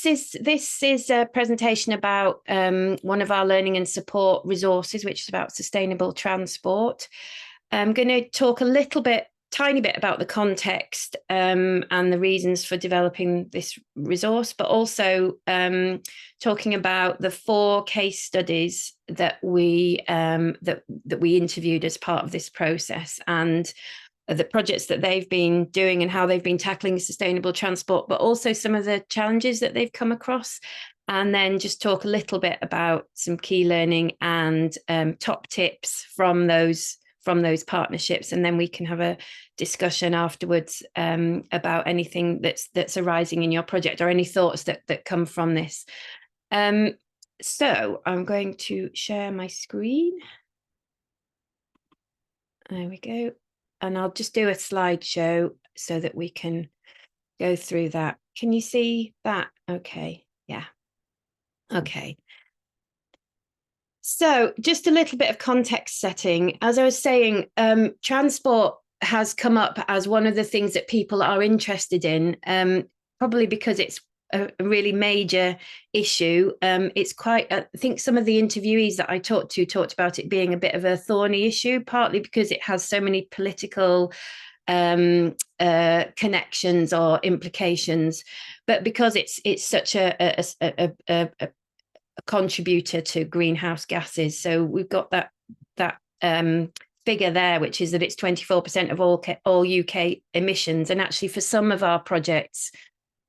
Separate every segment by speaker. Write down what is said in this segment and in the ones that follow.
Speaker 1: This is a presentation about one of our learning and support resources, which is about sustainable transport. I'm going to talk tiny bit about the context and the reasons for developing this resource, but also talking about the 4 case studies that we interviewed as part of this process, and the projects that they've been doing and how they've been tackling sustainable transport, but also some of the challenges that they've come across. And then just talk a little bit about some key learning and top tips from those partnerships. And then we can have a discussion afterwards about anything that's arising in your project or any thoughts that come from this. So I'm going to share my screen. There we go. And I'll just do a slideshow so that we can go through that. Can you see that? Okay, yeah. Okay. So just a little bit of context setting. As I was saying, transport has come up as one of the things that people are interested in, probably because it's a really major issue. It's quite, I think some of the interviewees that I talked about it being a bit of a thorny issue, partly because it has so many political connections or implications, but because it's such a contributor to greenhouse gases. So we've got that figure there, which is that it's 24% of all UK emissions, and actually for some of our projects,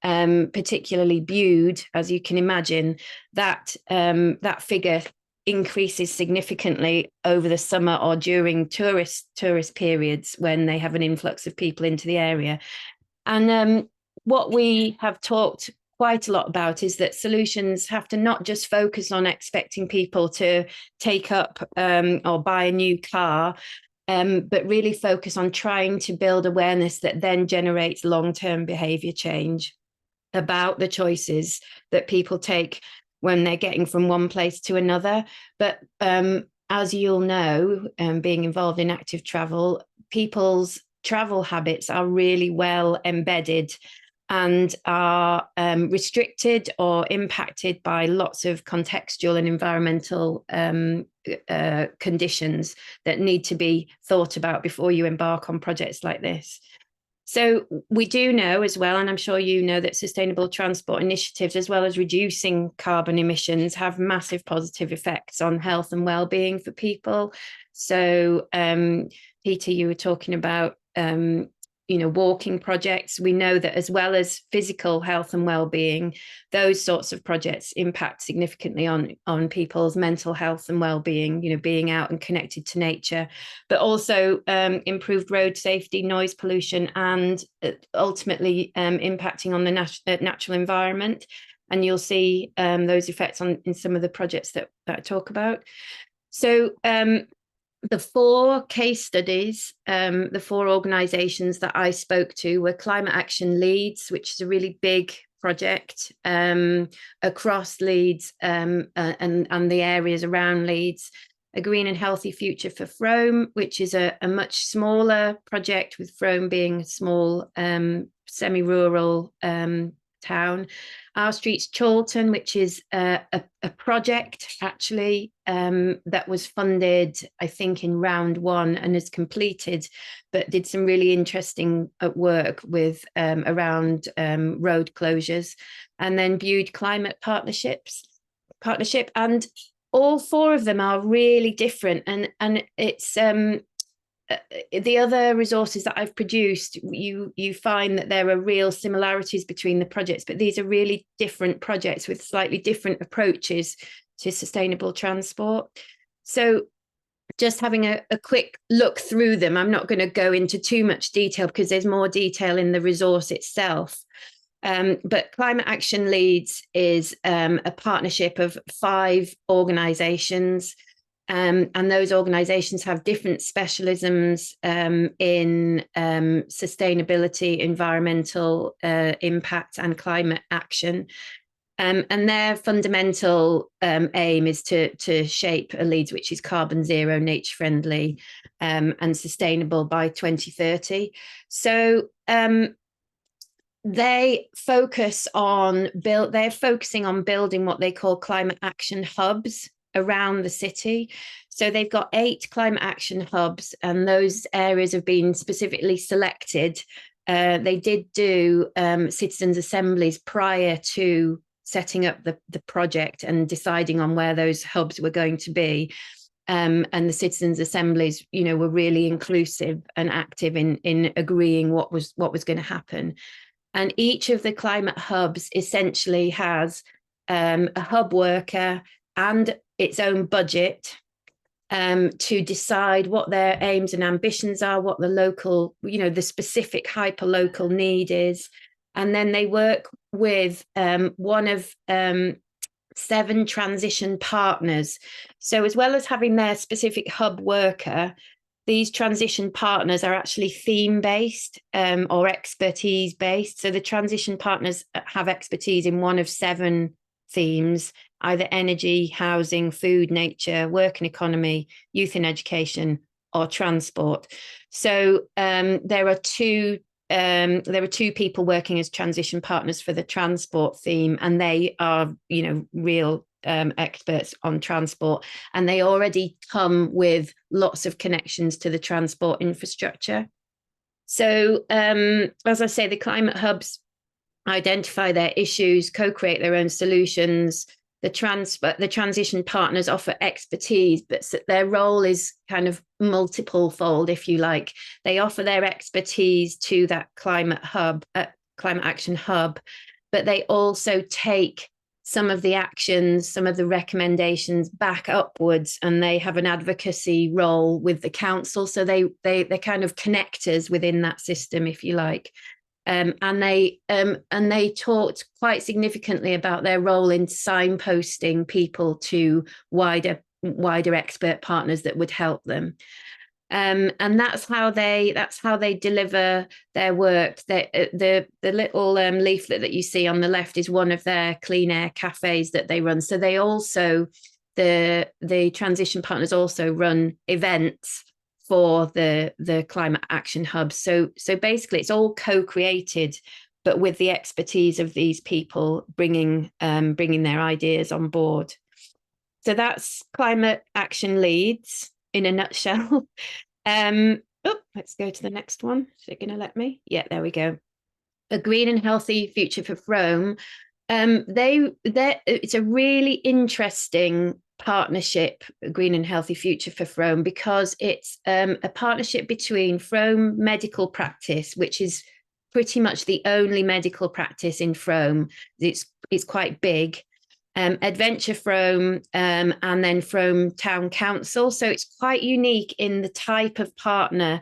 Speaker 1: particularly Bude, as you can imagine, that figure increases significantly over the summer or during tourist periods when they have an influx of people into the area. And what we have talked quite a lot about is that solutions have to not just focus on expecting people to take up or buy a new car, but really focus on trying to build awareness that then generates long-term behaviour change about the choices that people take when they're getting from one place to another. But as you'll know, being involved in active travel, people's travel habits are really well embedded and are restricted or impacted by lots of contextual and environmental conditions that need to be thought about before you embark on projects like this. So we do know as well, and I'm sure you know, that sustainable transport initiatives, as well as reducing carbon emissions, have massive positive effects on health and well-being for people. So Peter, you were talking about walking projects. We know that as well as physical health and well-being, those sorts of projects impact significantly on people's mental health and well-being, being out and connected to nature, but also improved road safety, noise pollution, and ultimately impacting on the natural environment. And you'll see those effects in some of the projects that I talk about. So the 4 case studies, the 4 organisations that I spoke to were Climate Action Leeds, which is a really big project across Leeds and the areas around Leeds. A Green and Healthy Future for Frome, which is a much smaller project, with Frome being a small semi-rural town. Our Streets Chorlton, which is a project actually that was funded, I think, in round 1 and is completed, but did some really interesting work with around road closures. And then Bude Climate Partnership, and all 4 of them are really different, and it's the other resources that I've produced, you find that there are real similarities between the projects, but these are really different projects with slightly different approaches to sustainable transport. So just having a quick look through them, I'm not going to go into too much detail because there's more detail in the resource itself. But Climate Action Leeds is a partnership of 5 organisations. And those organisations have different specialisms in sustainability, environmental impact, and climate action. And their fundamental aim is to shape a Leeds which is carbon zero, nature friendly, and sustainable by 2030. So they're focusing on building what they call climate action hubs around the city. So they've got 8 climate action hubs, and those areas have been specifically selected. They did do citizens' assemblies prior to setting up the project and deciding on where those hubs were going to be. And the citizens' assemblies, were really inclusive and active in agreeing what was going to happen. And each of the climate hubs essentially has a hub worker and its own budget to decide what their aims and ambitions are, what the local, the specific hyper-local need is. And then they work with one of 7 transition partners. So as well as having their specific hub worker, these transition partners are actually theme-based or expertise-based. So the transition partners have expertise in one of 7 themes, either energy, housing, food, nature, work and economy, youth and education, or transport. So there are two people working as transition partners for the transport theme, and they are, real experts on transport, and they already come with lots of connections to the transport infrastructure. So as I say, the climate hubs identify their issues, co-create their own solutions. The transition partners offer expertise, but their role is kind of multiple fold, if you like. They offer their expertise to that climate action hub, but they also take some of the actions, some of the recommendations back upwards, and they have an advocacy role with the council. So they're kind of connectors within that system, if you like. And they talked quite significantly about their role in signposting people to wider expert partners that would help them. And that's how they deliver their work. The little leaflet that you see on the left is one of their clean air cafes that they run. So they also, the transition partners also run events for the climate action hub. So basically it's all co-created, but with the expertise of these people bringing their ideas on board. So that's Climate Action Leads in a nutshell. Let's go to the next one. Is it going to let me? Yeah, there we go. A green and healthy future for Frome. It's a really interesting partnership, a green and healthy future for Frome, because it's a partnership between Frome Medical Practice, which is pretty much the only medical practice in Frome. It's quite big. Adventure Frome, and then Frome Town Council. So it's quite unique in the type of partner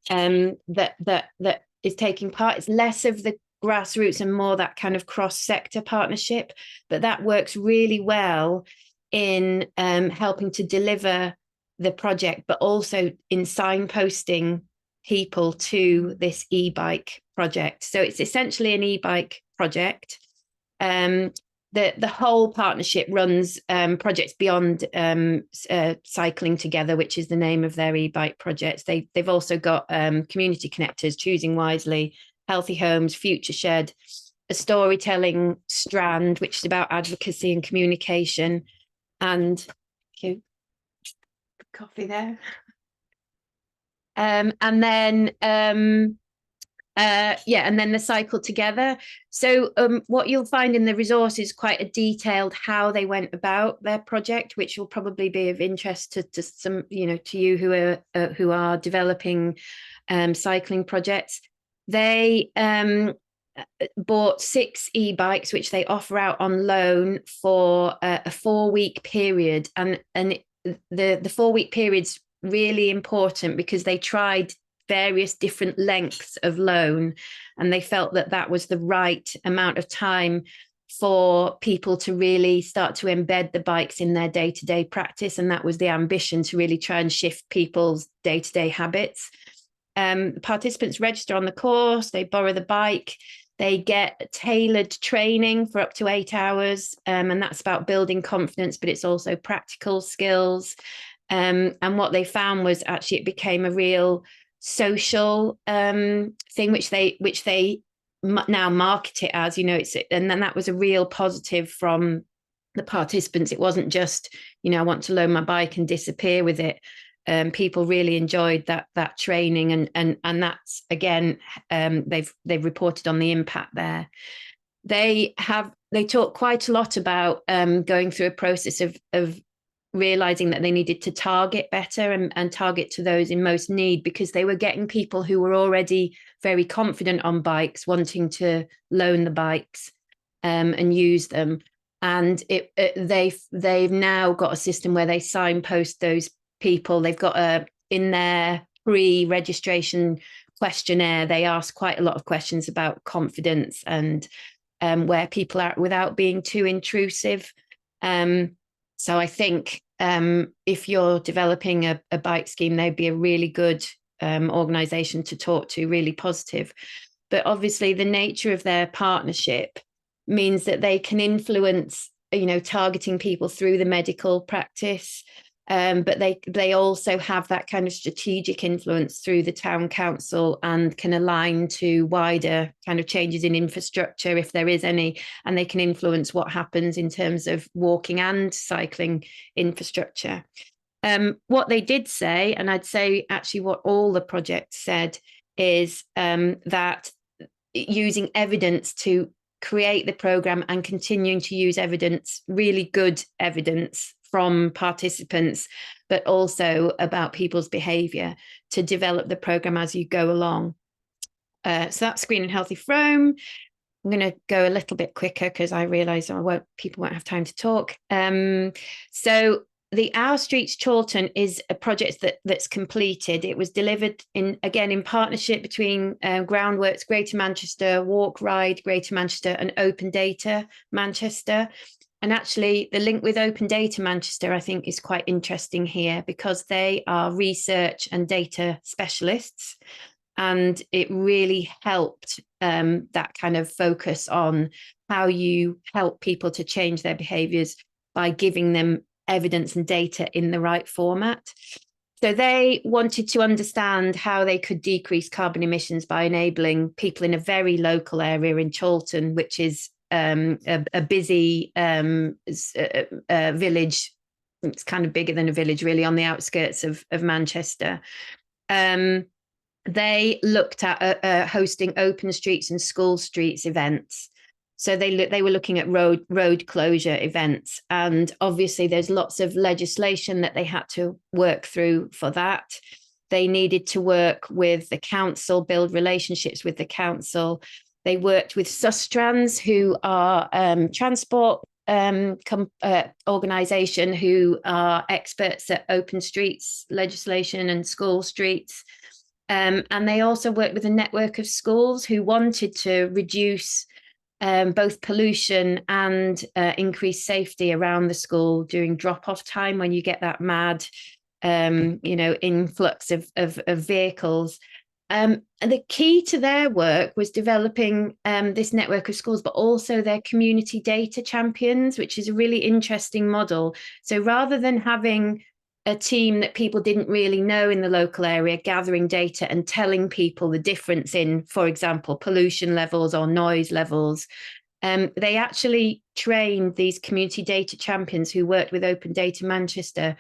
Speaker 1: that is taking part. It's less of the grassroots and more that kind of cross-sector partnership, but that works really well in helping to deliver the project, but also in signposting people to this e-bike project. So it's essentially an e-bike project. The whole partnership runs projects beyond cycling together, which is the name of their e-bike projects. They've also got community connectors, choosing wisely, healthy homes, future shed, a storytelling strand, which is about advocacy and communication, and coffee there. And then and then the cycle together. So what you'll find in the resource is quite a detailed how they went about their project, which will probably be of interest to some, to you who are developing cycling projects. They bought 6 e-bikes, which they offer out on loan for a 4-week period, and the 4-week period's really important because they tried various different lengths of loan, and they felt that was the right amount of time for people to really start to embed the bikes in their day-to-day practice, and that was the ambition, to really try and shift people's day-to-day habits. Participants register on the course, they borrow the bike, they get tailored training for up to 8 hours, and that's about building confidence, but it's also practical skills. And what they found was actually it became a real social thing, which they now market it as, and then that was a real positive from the participants. It wasn't just, I want to loan my bike and disappear with it. People really enjoyed that training, and that's, again, they've reported on the impact there. They talk quite a lot about going through a process of realizing that they needed to target better and target to those in most need, because they were getting people who were already very confident on bikes wanting to loan the bikes and use them. And they've now got a system where they signpost those people. They've got in their pre-registration questionnaire, they ask quite a lot of questions about confidence and where people are without being too intrusive. So I think if you're developing a bike scheme, they'd be a really good organisation to talk to, really positive. But obviously the nature of their partnership means that they can influence, targeting people through the medical practice. But they also have that kind of strategic influence through the town council and can align to wider kind of changes in infrastructure, if there is any, and they can influence what happens in terms of walking and cycling infrastructure. What they did say, and I'd say actually what all the projects said, is that using evidence to create the programme and continuing to use evidence, really good evidence from participants, but also about people's behaviour, to develop the programme as you go along. So that's Green and Healthy Frome. I'm going to go a little bit quicker because I realise people won't have time to talk. So the Our Streets Chorlton is a project that's completed. It was delivered in partnership between Groundworks Greater Manchester, Walk Ride Greater Manchester, and Open Data Manchester. And actually, the link with Open Data Manchester, I think, is quite interesting here, because they are research and data specialists. And it really helped that kind of focus on how you help people to change their behaviours by giving them evidence and data in the right format. So they wanted to understand how they could decrease carbon emissions by enabling people in a very local area in Chorlton, which is a busy village. It's kind of bigger than a village, really, on the outskirts of Manchester. They looked at hosting open streets and school streets events. So they were looking at road closure events, and obviously there's lots of legislation that they had to work through for that. They needed to work with the council, build relationships with the council. They worked with Sustrans, who are transport organisation, who are experts at open streets legislation and school streets. And they also worked with a network of schools who wanted to reduce both pollution and increase safety around the school during drop-off time, when you get that mad, influx of vehicles. And the key to their work was developing this network of schools, but also their community data champions, which is a really interesting model. So rather than having a team that people didn't really know in the local area gathering data and telling people the difference in, for example, pollution levels or noise levels, they actually trained these community data champions who worked with Open Data Manchester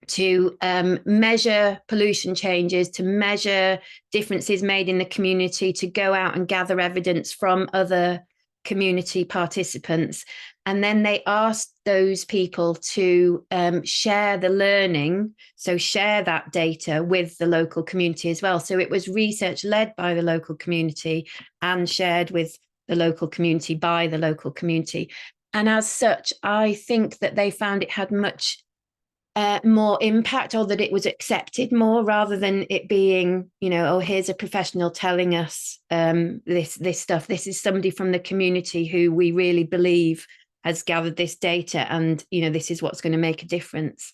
Speaker 1: to measure pollution changes, to measure differences made in the community, to go out and gather evidence from other community participants. And then they asked those people to share the learning, so share that data with the local community as well. So it was research led by the local community and shared with the local community by the local community. And as such, I think that they found it had much more impact, or that it was accepted more, rather than it being, here's a professional telling us this stuff. This is somebody from the community who we really believe has gathered this data, and this is what's going to make a difference.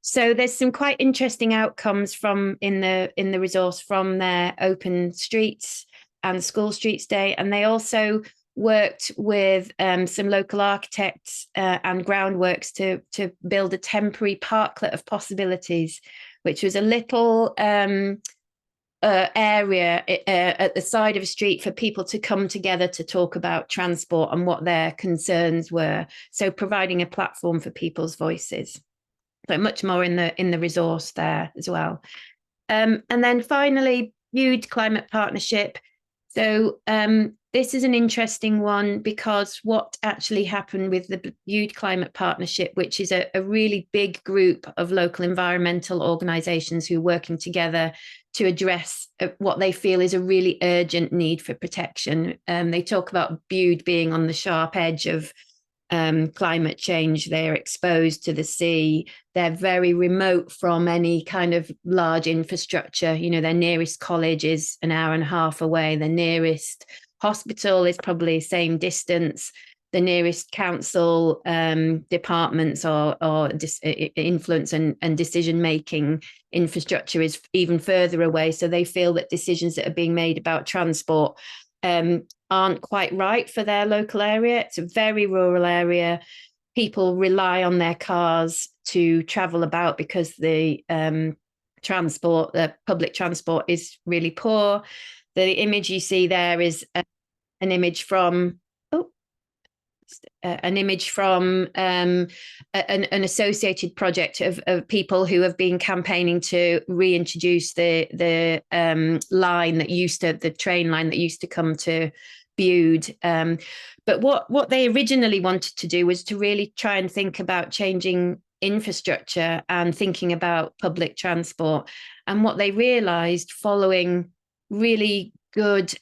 Speaker 1: So there's some quite interesting outcomes from in the resource from their Open Streets and School Streets Day, and they also worked with some local architects and groundworks to build a temporary parklet of possibilities, which was a little area at the side of a street for people to come together to talk about transport and what their concerns were. So providing a platform for people's voices. So much more in the resource there as well. And then finally, Bude Climate Partnership. So this is an interesting one because what actually happened with the Bude Climate Partnership, which is a really big group of local environmental organisations who are working together to address what they feel is a really urgent need for protection. They talk about Bude being on the sharp edge of climate change. They're exposed to the sea. They're very remote from any kind of large infrastructure. You know, their nearest college is an hour and a half away. The nearest hospital is probably the same distance. The nearest council departments or influence and decision-making infrastructure is even further away. So they feel that decisions that are being made about transport aren't quite right for their local area. It's a very rural area. People rely on their cars to travel about because the public transport is really poor. The image you see there is an image from an associated project of people who have been campaigning to reintroduce the train line that used to come to Bude. But what they originally wanted to do was to really try and think about changing infrastructure and thinking about public transport. And what they realized following really good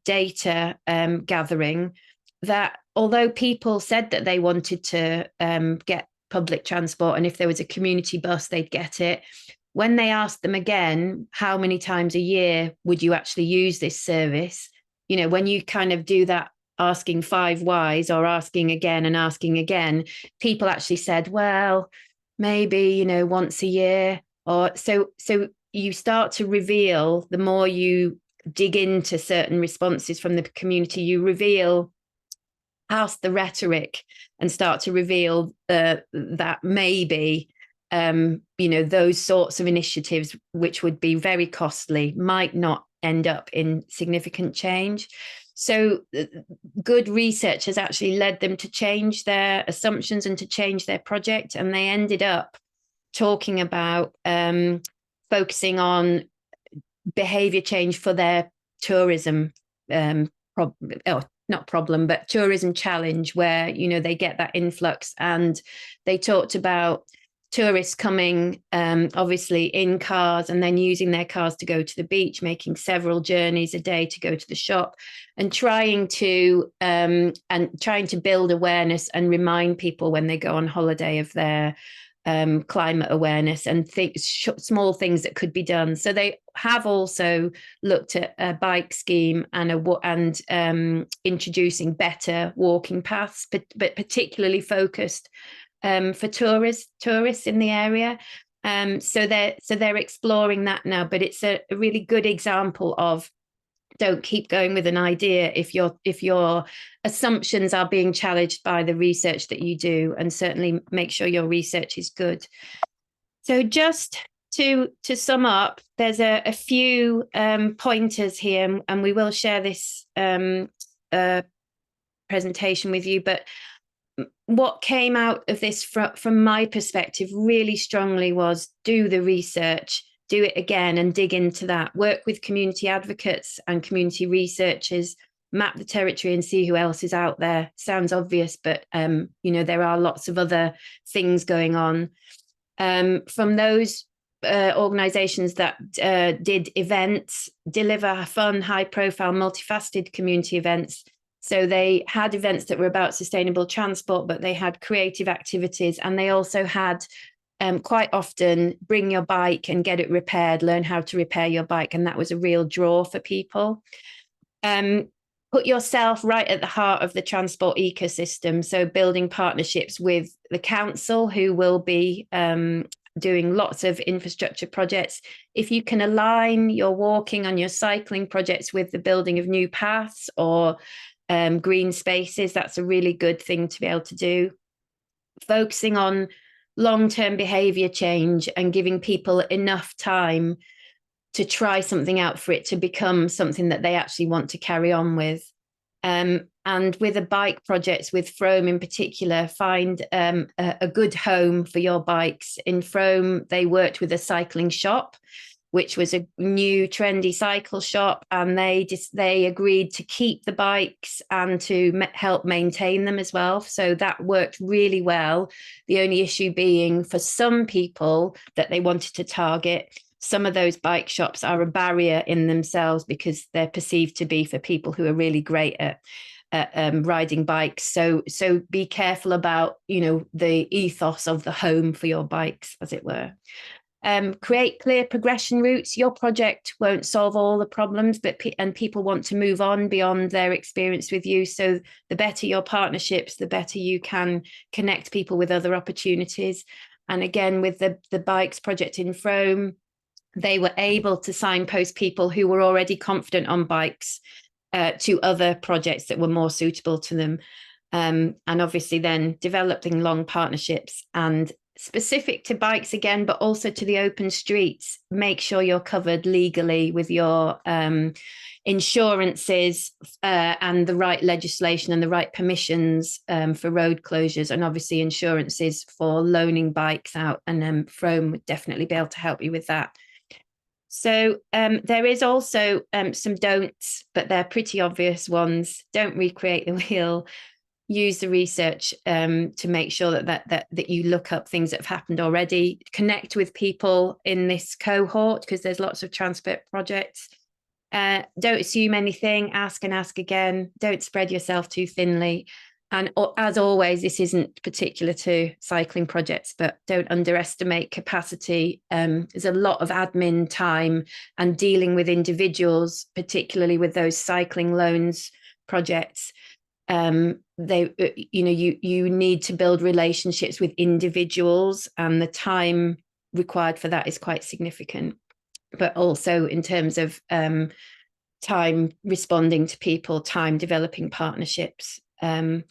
Speaker 1: data gathering, that although people said that they wanted to get public transport, and if there was a community bus, they'd get it, when they asked them again, how many times a year would you actually use this service? You know, when you kind of do that asking 5 whys or asking again, people actually said, well, maybe, you know, once a year. Or so you start to reveal, the more you dig into certain responses from the community, you reveal past the rhetoric and start to reveal that maybe those sorts of initiatives, which would be very costly, might not end up in significant change. So good research has actually led them to change their assumptions and to change their project, and they ended up talking about focusing on behavior change for their tourism tourism challenge, where, you know, they get that influx. And they talked about tourists coming obviously in cars and then using their cars to go to the beach, making several journeys a day to go to the shop, and trying to build awareness and remind people when they go on holiday of their climate awareness and small things that could be done. So they have also looked at a bike scheme and introducing better walking paths, but particularly focused for tourists in the area. So they're exploring that now. But it's a really good example of, don't keep going with an idea if your assumptions are being challenged by the research that you do, and certainly make sure your research is good. So just to sum up, there's a few pointers here, and we will share this presentation with you. But what came out of this from my perspective really strongly was, do the research, do it again and dig into that, work with community advocates and community researchers, map the territory and see who else is out there. Sounds obvious, but there are lots of other things going on. From those organisations that did events, deliver fun, high profile, multifaceted community events. So they had events that were about sustainable transport, but they had creative activities, and they also had quite often bring your bike and get it repaired, learn how to repair your bike. And that was a real draw for people. Put yourself right at the heart of the transport ecosystem. So building partnerships with the council, who will be doing lots of infrastructure projects. If you can align your walking and your cycling projects with the building of new paths or green spaces, that's a really good thing to be able to do. Focusing on long-term behavior change and giving people enough time to try something out for it to become something that they actually want to carry on with. And with a bike project, with Frome in particular, find a good home for your bikes. In Frome, they worked with a cycling shop, which was a new trendy cycle shop, and they agreed to keep the bikes and to help maintain them as well. So that worked really well. The only issue being for some people that they wanted to target, some of those bike shops are a barrier in themselves because they're perceived to be for people who are really great at riding bikes. So be careful about, the ethos of the home for your bikes, as it were. Create clear progression routes. Your project won't solve all the problems, and people want to move on beyond their experience with you. So the better your partnerships, the better you can connect people with other opportunities. And again, with the bikes project in Frome, they were able to signpost people who were already confident on bikes to other projects that were more suitable to them. And obviously then developing long partnerships and specific to bikes again, but also to the open streets. Make sure you're covered legally with your insurances and the right legislation and the right permissions for road closures, and obviously insurances for loaning bikes out. And Frome would definitely be able to help you with that. So there is also some don'ts, but they're pretty obvious ones. Don't recreate the wheel. Use the research to make sure that you look up things that have happened already. Connect with people in this cohort because there's lots of transport projects. Don't assume anything. Ask and ask again. Don't spread yourself too thinly. And as always, this isn't particular to cycling projects, but don't underestimate capacity. There's a lot of admin time and dealing with individuals, particularly with those cycling loans projects. You need to build relationships with individuals, and the time required for that is quite significant. But also in terms of time responding to people, time developing partnerships. And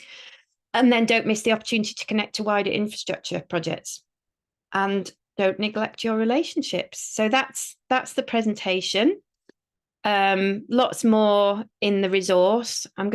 Speaker 1: then don't miss the opportunity to connect to wider infrastructure projects, and don't neglect your relationships. So that's the presentation. Lots more in the resource. I'm going